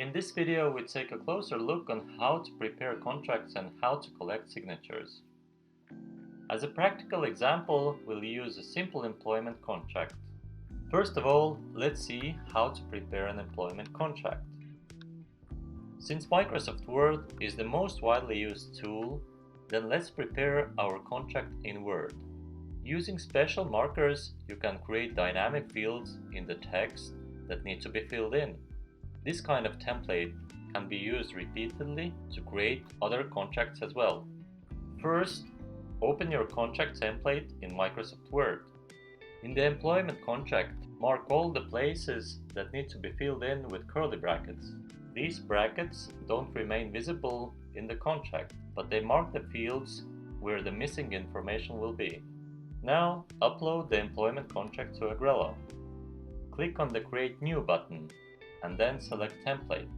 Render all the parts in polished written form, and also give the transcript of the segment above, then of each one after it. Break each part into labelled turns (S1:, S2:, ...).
S1: In this video, we take a closer look on how to prepare contracts and how to collect signatures. As a practical example, we'll use a simple employment contract. First of all, let's see how to prepare an employment contract. Since Microsoft Word is the most widely used tool, then let's prepare our contract in Word. Using special markers, you can create dynamic fields in the text that need to be filled in. This kind of template can be used repeatedly to create other contracts as well. First, open your contract template in Microsoft Word. In the employment contract, mark all the places that need to be filled in with curly brackets. These brackets don't remain visible in the contract, but they mark the fields where the missing information will be. Now, upload the employment contract to Agrello. Click on the Create New button and then select Template.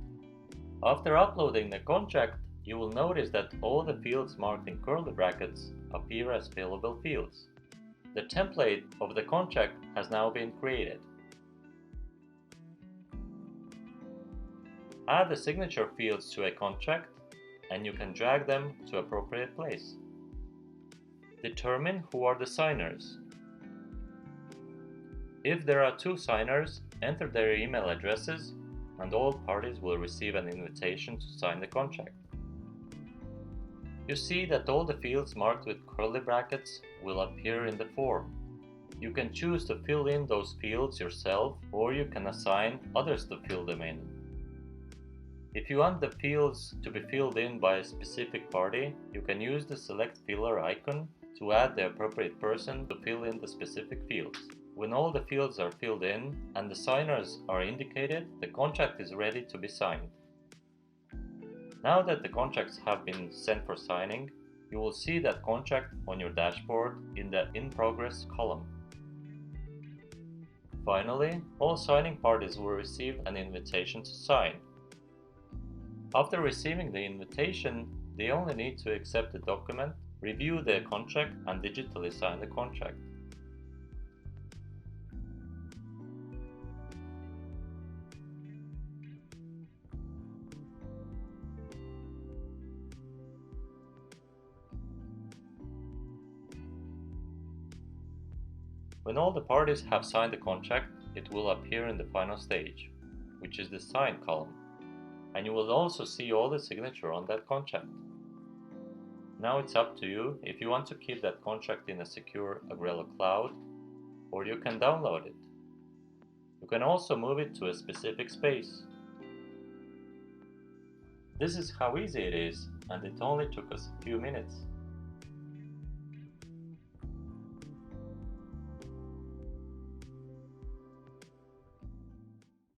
S1: After uploading the contract, you will notice that all the fields marked in curly brackets appear as fillable fields. The template of the contract has now been created. Add the signature fields to a contract and you can drag them to appropriate place. Determine who are the signers. If there are two signers, enter their email addresses and all parties will receive an invitation to sign the contract. You see that all the fields marked with curly brackets will appear in the form. You can choose to fill in those fields yourself, or you can assign others to fill them in. If you want the fields to be filled in by a specific party, you can use the Select Filler icon to add the appropriate person to fill in the specific fields. When all the fields are filled in and the signers are indicated, the contract is ready to be signed. Now that the contracts have been sent for signing, you will see that contract on your dashboard in the In Progress column. Finally, all signing parties will receive an invitation to sign. After receiving the invitation, they only need to accept the document, review the contract, and digitally sign the contract. When all the parties have signed the contract, it will appear in the final stage, which is the Sign column, and you will also see all the signature on that contract. Now it's up to you if you want to keep that contract in a secure Agrello cloud, or you can download it. You can also move it to a specific space. This is how easy it is, and it only took us a few minutes.